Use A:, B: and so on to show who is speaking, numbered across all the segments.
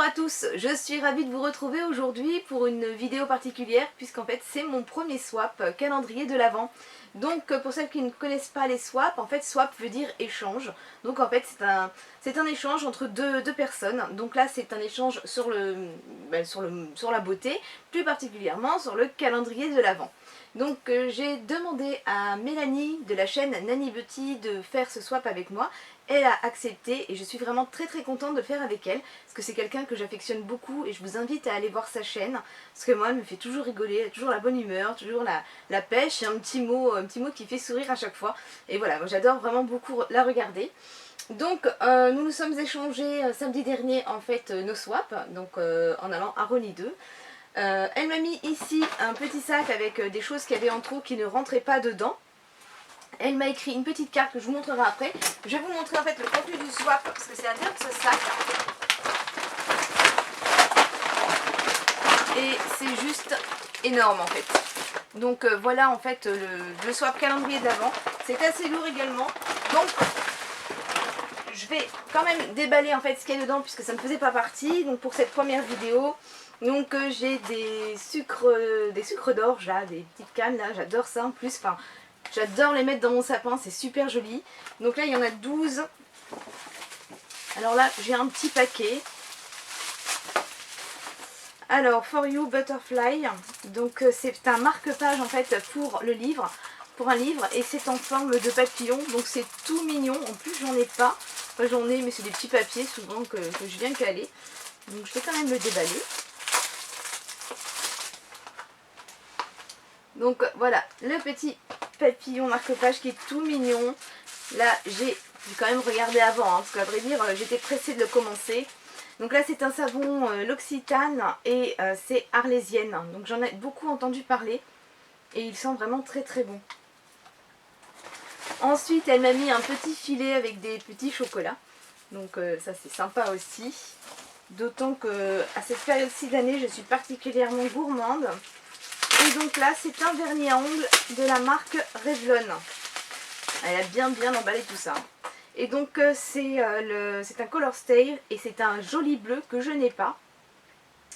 A: à tous, je suis ravie de vous retrouver aujourd'hui pour une vidéo particulière puisqu'en fait c'est mon premier swap calendrier de l'Avent. Donc pour celles qui ne connaissent pas les swaps, en fait swap veut dire échange. Donc en fait c'est un échange entre deux personnes. Donc là c'est un échange sur la beauté, plus particulièrement sur le calendrier de l'Avent. Donc j'ai demandé à Mélanie de la chaîne Nani Beauty de faire ce swap avec moi. Elle a accepté et je suis vraiment très contente de le faire avec elle parce que c'est quelqu'un que j'affectionne beaucoup et je vous invite à aller voir sa chaîne parce que moi elle me fait toujours rigoler, elle a toujours la bonne humeur, toujours la pêche et un petit mot qui fait sourire à chaque fois. Et voilà, j'adore vraiment beaucoup la regarder. Donc nous nous sommes échangés samedi dernier en fait nos swaps, donc en allant à Rony 2. Elle m'a mis ici un petit sac avec des choses qu'il y avait en trop qui ne rentraient pas dedans. Elle m'a écrit une petite carte que je vous montrerai après. Je vais vous montrer en fait le contenu du swap parce que c'est à l'intérieur de ce sac. Et c'est juste énorme en fait. Donc voilà en fait le swap calendrier de l'Avent. C'est assez lourd également. Donc je vais quand même déballer en fait ce qu'il y a dedans puisque ça ne faisait pas partie. Donc pour cette première vidéo. Donc j'ai des sucres d'orge là, des petites cannes là, j'adore ça en plus. Enfin, j'adore les mettre dans mon sapin, c'est super joli. Donc là il y en a 12. Alors là j'ai un petit paquet. Alors For You Butterfly, donc c'est un marque-page en fait pour le livre, pour un livre, et c'est en forme de papillon, donc c'est tout mignon. En plus j'en ai pas, enfin j'en ai mais c'est des petits papiers souvent que je viens caler. Donc je vais quand même le déballer. Donc voilà, le petit papillon marque-page qui est tout mignon. Là j'ai quand même regardé avant, parce qu'à vrai dire j'étais pressée de le commencer. Donc là c'est un savon l'Occitane et c'est arlésienne. Donc j'en ai beaucoup entendu parler et il sent vraiment très bon. Ensuite elle m'a mis un petit filet avec des petits chocolats. Donc ça c'est sympa aussi. D'autant que à cette période-ci d'année je suis particulièrement gourmande. Et donc là c'est un vernis à ongles de la marque Revlon. Elle a bien emballé tout ça. Et donc c'est un Color Stay et c'est un joli bleu que je n'ai pas.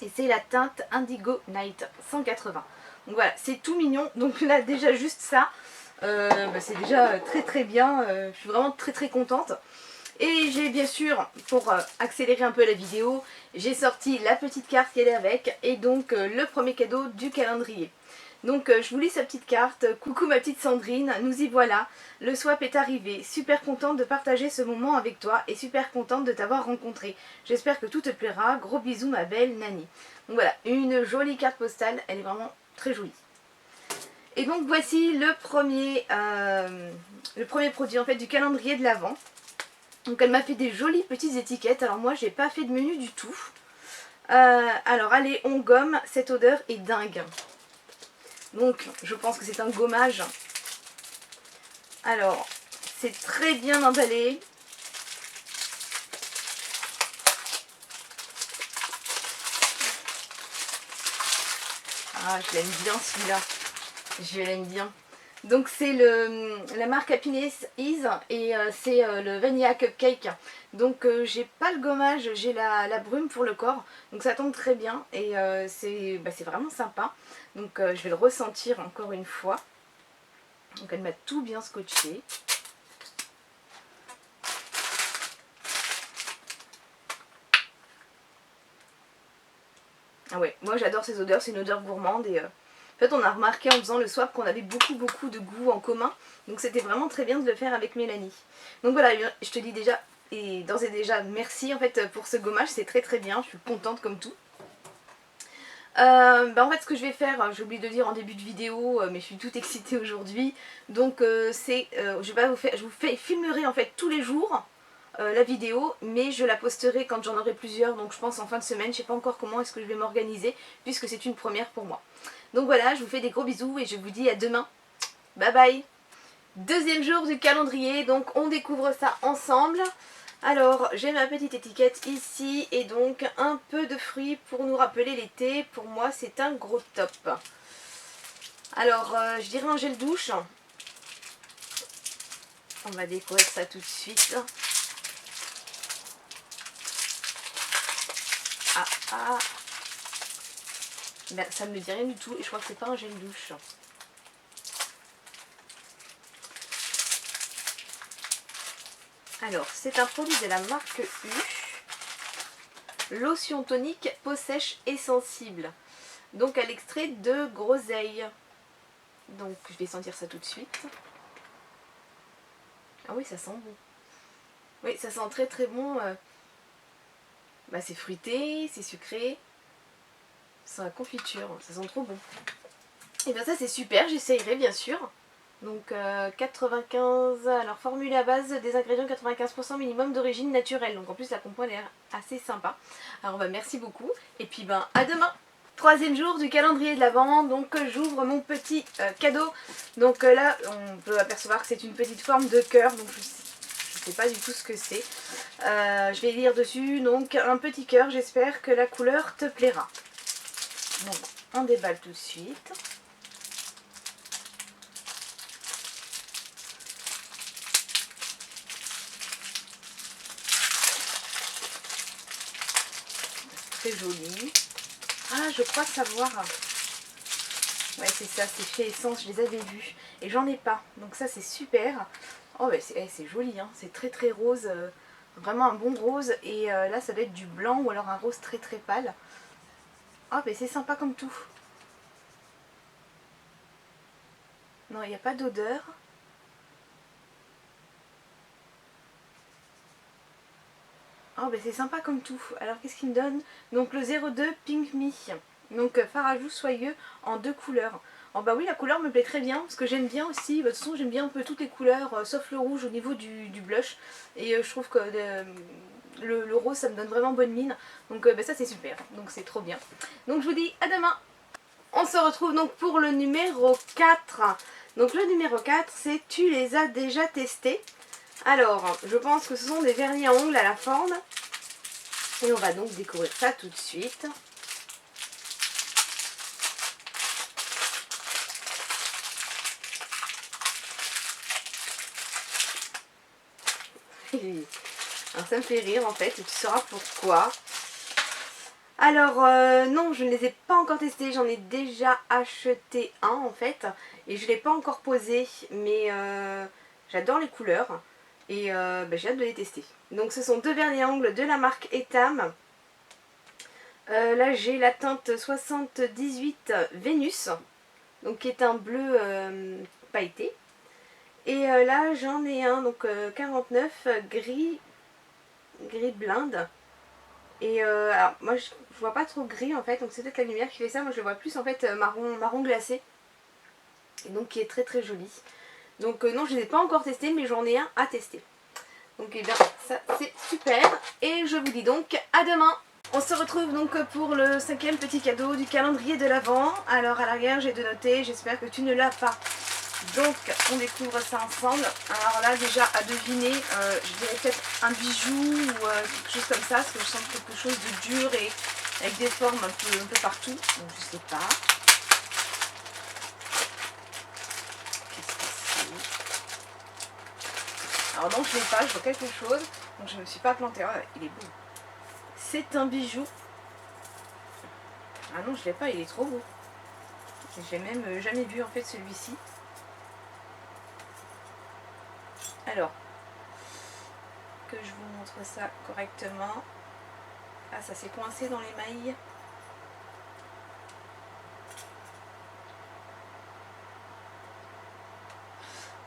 A: Et c'est la teinte Indigo Night 180. Donc voilà, c'est tout mignon. Donc là déjà juste ça, c'est déjà très bien. Je suis vraiment très contente. Et j'ai bien sûr, pour accélérer un peu la vidéo, j'ai sorti la petite carte qu'elle est avec et donc le premier cadeau du calendrier. Donc je vous lis sa petite carte. Coucou ma petite Sandrine, nous y voilà. Le swap est arrivé. Super contente de partager ce moment avec toi et super contente de t'avoir rencontré. J'espère que tout te plaira. Gros bisous ma belle Nani. Donc voilà, une jolie carte postale. Elle est vraiment très jolie. Et donc voici le premier produit en fait du calendrier de l'Avent. Donc elle m'a fait des jolies petites étiquettes. Alors moi j'ai pas fait de menu du tout. Alors allez, on gomme. Cette odeur est dingue. Donc je pense que c'est un gommage. Alors c'est très bien emballé. Ah je l'aime bien celui-là. Je l'aime bien. Donc c'est la marque Happiness Is et c'est le Vanilla Cupcake. Donc j'ai pas le gommage, j'ai la brume pour le corps. Donc ça tombe très bien et c'est vraiment sympa. Donc je vais le ressentir encore une fois. Donc elle m'a tout bien scotché. Ah ouais, moi j'adore ces odeurs, c'est une odeur gourmande et... En fait on a remarqué en faisant le swap qu'on avait beaucoup de goût en commun. Donc c'était vraiment très bien de le faire avec Mélanie. Donc voilà, je te dis déjà, et d'ores et déjà merci en fait pour ce gommage, c'est très bien, je suis contente comme tout. En fait ce que je vais faire, j'ai oublié de le dire en début de vidéo, mais je suis toute excitée aujourd'hui. Donc je vous filmerai en fait tous les jours la vidéo, mais je la posterai quand j'en aurai plusieurs, donc je pense en fin de semaine. Je sais pas encore comment est-ce que je vais m'organiser puisque c'est une première pour moi. Donc voilà, je vous fais des gros bisous et je vous dis à demain. Bye bye. Deuxième jour du calendrier, donc on découvre ça ensemble. Alors j'ai ma petite étiquette ici et donc un peu de fruits pour nous rappeler l'été. Pour moi c'est un gros top. Alors je dirais un gel douche. On va découvrir ça tout de suite. ah. Ben, ça ne me dit rien du tout et je crois que c'est pas un gel douche. Alors, c'est un produit de la marque U. Lotion tonique peau sèche et sensible. Donc à l'extrait de groseille. Donc je vais sentir ça tout de suite. Ah oui, ça sent bon. Oui, ça sent très très bon. Bah, c'est fruité, c'est sucré. C'est la confiture, ça sent trop bon. Et bien ça c'est super, j'essayerai bien sûr. Donc 95, alors formule à base des ingrédients 95% minimum d'origine naturelle. Donc en plus la compo a l'air assez sympa. Alors bah merci beaucoup. Et puis ben à demain. Troisième jour du calendrier de l'Avent, donc j'ouvre mon petit cadeau. Donc là on peut apercevoir que c'est une petite forme de cœur. Donc je sais pas du tout ce que c'est. Je vais lire dessus, donc un petit cœur, j'espère que la couleur te plaira. Donc on déballe tout de suite. Très joli. Ah, je crois savoir. Ouais, c'est ça, c'est chez Essence, je les avais vus. Et j'en ai pas, donc ça c'est super. Oh, bah, c'est joli, hein. C'est très très rose. Vraiment un bon rose. Et là, ça doit être du blanc ou alors un rose très très pâle. Oh, mais c'est sympa comme tout. Non, il n'y a pas d'odeur. Oh, ben c'est sympa comme tout. Alors qu'est-ce qu'il me donne? Donc le 02 Pink Me. Donc fard à joues soyeux en 2 couleurs. Oh bah oui, la couleur me plaît très bien parce que j'aime bien aussi. Bah, de toute façon j'aime bien un peu toutes les couleurs sauf le rouge au niveau du blush. Et je trouve que le rose ça me donne vraiment bonne mine. Donc bah, ça c'est super. Donc c'est trop bien. Donc je vous dis à demain. On se retrouve donc pour le numéro 4. Donc le numéro 4 c'est tu les as déjà testés. Alors, je pense que ce sont des vernis à ongles à la forme. Et on va donc découvrir ça tout de suite. Alors ça me fait rire en fait, et tu sauras pourquoi. Alors non, je ne les ai pas encore testés, j'en ai déjà acheté un en fait. Et je ne l'ai pas encore posé, mais j'adore les couleurs. Et bah, j'ai hâte de les tester. Donc ce sont 2 vernis à ongles de la marque Etam. Là j'ai la teinte 78 Vénus, donc qui est un bleu pailleté. Et là j'en ai un, donc 49 gris blinde. Et alors moi je vois pas trop gris en fait, donc c'est peut-être la lumière qui fait ça. Moi je le vois plus en fait marron glacé. Et donc qui est très très joli. Donc non, je ne les ai pas encore testés, mais j'en ai un à tester. Donc eh bien ça c'est super. Et je vous dis donc à demain. On se retrouve donc pour le 5e petit cadeau du calendrier de l'Avent. Alors à l'arrière j'ai de noter, j'espère que tu ne l'as pas. Donc on découvre ça ensemble. Alors là déjà à deviner, je dirais peut-être un bijou ou quelque chose comme ça, parce que je sens quelque chose de dur et avec des formes un peu partout. Donc je sais pas. Qu'est-ce que c'est? Alors non, je l'ai pas, je vois quelque chose. Donc je ne me suis pas plantée. Oh, il est beau. C'est un bijou. Ah non, je l'ai pas, il est trop beau. J'ai même jamais vu en fait celui-ci. Alors, que je vous montre ça correctement. Ah, ça s'est coincé dans les mailles.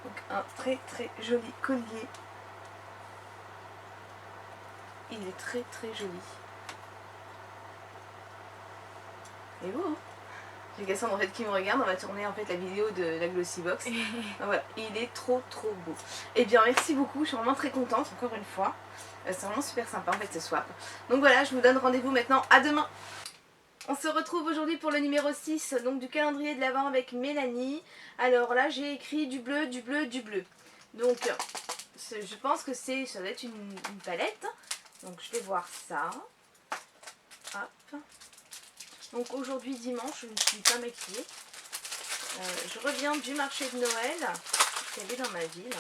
A: Donc un très très joli collier. Il est très très joli. Il est beau, hein? J'ai Cassandre en fait qui me regarde, on va tourner en fait la vidéo de la Glossybox. Voilà, il est trop trop beau. Et bien merci beaucoup, je suis vraiment très contente encore une fois. C'est vraiment super sympa en fait ce swap. Donc voilà, je vous donne rendez-vous maintenant à demain. On se retrouve aujourd'hui pour le numéro 6 donc du calendrier de l'Avent avec Mélanie. Alors là j'ai écrit du bleu, du bleu, du bleu. Donc je pense que ça doit être une palette. Donc je vais voir ça. Hop. Donc aujourd'hui dimanche, je ne suis pas maquillée. Je reviens du marché de Noël. Elle est dans ma ville.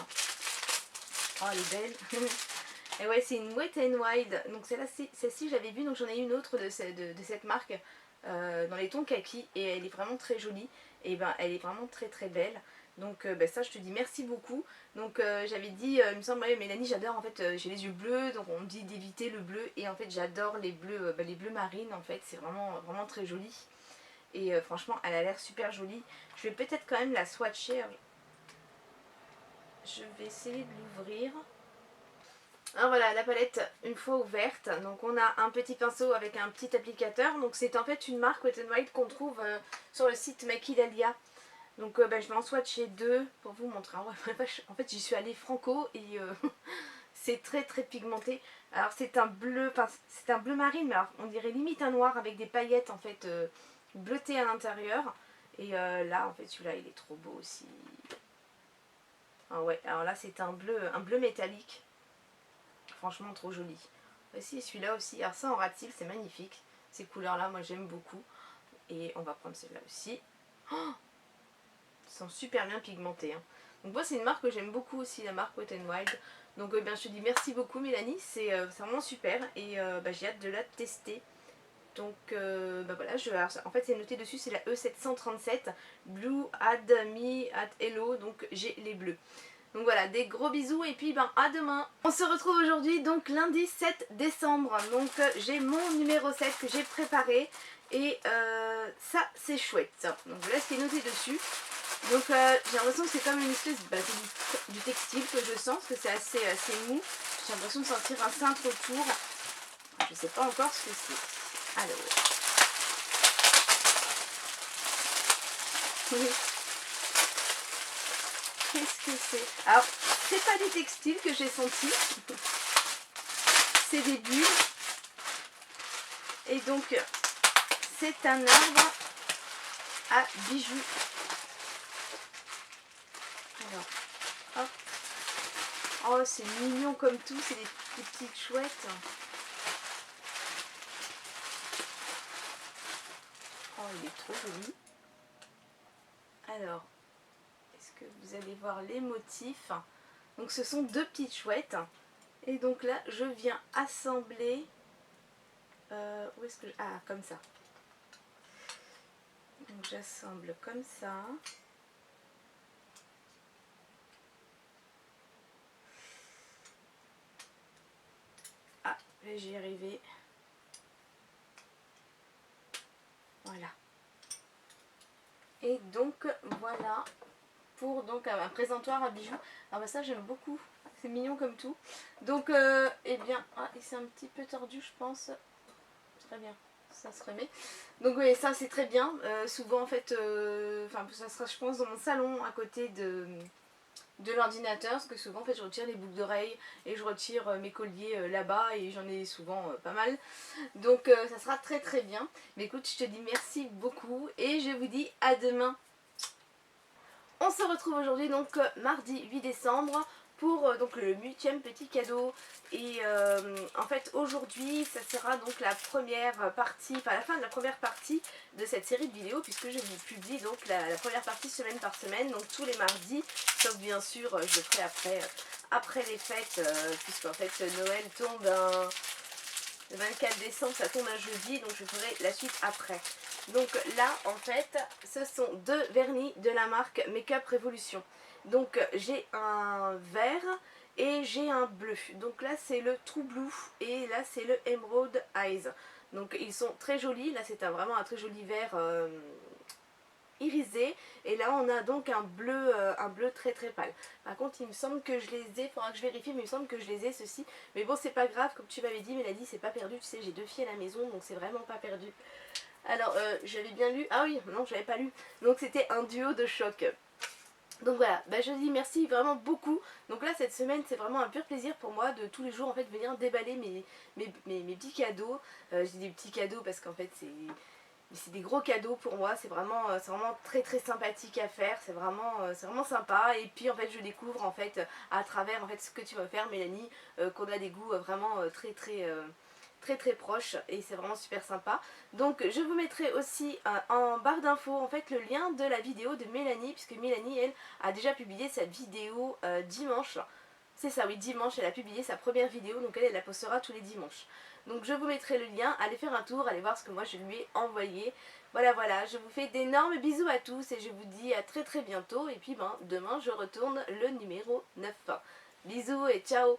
A: Oh elle est belle. Et ouais, c'est une Wet n Wild. Donc celle-ci j'avais vue, donc j'en ai une autre de cette marque dans les tons kaki et elle est vraiment très jolie. Et ben elle est vraiment très très belle. Donc ben, ça je te dis merci beaucoup. Donc j'avais dit, il me semble, ouais, Mélanie, j'adore en fait, j'ai les yeux bleus, donc on me dit d'éviter le bleu. Et en fait j'adore les bleus marines en fait, c'est vraiment, vraiment très joli. Et franchement elle a l'air super jolie. Je vais peut-être quand même la swatcher. Je vais essayer de l'ouvrir. Alors voilà, la palette une fois ouverte, donc on a un petit pinceau avec un petit applicateur. Donc c'est en fait une marque Wet n Wild qu'on trouve sur le site Maquillalia. Donc bah, je vais en swatcher deux pour vous montrer. En fait j'y suis allée franco et c'est très très pigmenté. Alors c'est un bleu, enfin c'est un bleu marine, mais alors, on dirait limite un noir avec des paillettes en fait bleutées à l'intérieur. Et là en fait celui-là il est trop beau aussi. Ah ouais, alors là c'est un bleu métallique. Franchement trop joli. Voici celui-là aussi. Alors ça en rat-cils c'est magnifique. Ces couleurs là moi j'aime beaucoup. Et on va prendre celui-là aussi. Oh, ils sont super bien pigmentés. Hein. Donc moi c'est une marque que j'aime beaucoup aussi, la marque Wet n Wild. Donc bien, je te dis merci beaucoup Mélanie. C'est vraiment super. Et bah, j'ai hâte de la tester. Donc bah voilà, alors, en fait c'est noté dessus, c'est la E737 Blue Add Me at Hello. Donc j'ai les bleus. Donc voilà, des gros bisous et puis ben à demain. On se retrouve aujourd'hui donc lundi 7 décembre. Donc j'ai mon numéro 7 que j'ai préparé et ça c'est chouette. Donc voilà ce qui est noté dessus. Donc j'ai l'impression que c'est comme une espèce du textile que je sens parce que c'est assez mou. J'ai l'impression de sentir un cintre autour. Je sais pas encore ce que c'est. Alors. Oui. Qu'est-ce que c'est? Alors, c'est pas des textiles que j'ai senti, c'est des bulles. Et donc, c'est un arbre à bijoux. Alors, hop. Oh, c'est mignon comme tout, c'est des petites chouettes. Oh, il est trop joli. Alors, est-ce que vous allez voir les motifs? Donc ce sont deux petites chouettes. Et donc là, je viens assembler... où est-ce que ah, comme ça. Donc j'assemble comme ça. Ah, j'y ai arrivé. Voilà. Et donc voilà pour donc un présentoir à bijoux. Alors bah ça j'aime beaucoup, c'est mignon comme tout. Donc eh bien, ah, et c'est un petit peu tordu je pense. Très bien, ça se remet. Donc oui, ça c'est très bien. Souvent en fait, enfin ça sera je pense dans mon salon à côté de l'ordinateur, parce que souvent en fait je retire les boucles d'oreilles et je retire mes colliers là-bas et j'en ai souvent pas mal. Donc ça sera très très bien. Mais écoute, je te dis merci beaucoup et je vous dis à demain. On se retrouve aujourd'hui donc mardi 8 décembre pour donc le 8e petit cadeau. Et en fait aujourd'hui ça sera donc la première partie, enfin la fin de la première partie de cette série de vidéos, puisque je vous publie donc la première partie semaine par semaine, donc tous les mardis, sauf bien sûr je le ferai après les fêtes, puisqu'en fait Noël tombe le 24 décembre, ça tombe un jeudi, donc je ferai la suite après. Donc là en fait ce sont deux vernis de la marque Make-up Revolution. Donc j'ai un vert et j'ai un bleu. Donc là c'est le True Blue et là c'est le Emerald Eyes. Donc ils sont très jolis, là c'est vraiment un très joli vert irisé, et là on a donc un bleu très très pâle. Par contre il me semble que je les ai, il faudra que je vérifie, mais il me semble que je les ai ceux-ci. Mais bon c'est pas grave, comme tu m'avais dit Mélanie, c'est pas perdu, tu sais j'ai deux filles à la maison donc c'est vraiment pas perdu. Alors j'avais bien lu, ah oui non j'avais pas lu, donc c'était un duo de choc. Donc voilà, bah je dis merci vraiment beaucoup. Donc là cette semaine c'est vraiment un pur plaisir pour moi de tous les jours en fait venir déballer mes petits cadeaux. Je dis des petits cadeaux parce qu'en fait c'est des gros cadeaux pour moi, c'est vraiment très très sympathique à faire, c'est vraiment sympa. Et puis en fait je découvre en fait à travers en fait ce que tu vas faire Mélanie, qu'on a des goûts vraiment très proches, et c'est vraiment super sympa. Donc je vous mettrai aussi en barre d'infos en fait le lien de la vidéo de Mélanie, puisque Mélanie elle a déjà publié sa vidéo dimanche. C'est ça, oui, dimanche, elle a publié sa première vidéo, donc elle la postera tous les dimanches. Donc je vous mettrai le lien, allez faire un tour, allez voir ce que moi je lui ai envoyé. Voilà, voilà, je vous fais d'énormes bisous à tous et je vous dis à très très bientôt. Et puis demain je retourne le numéro 9. Bisous et ciao!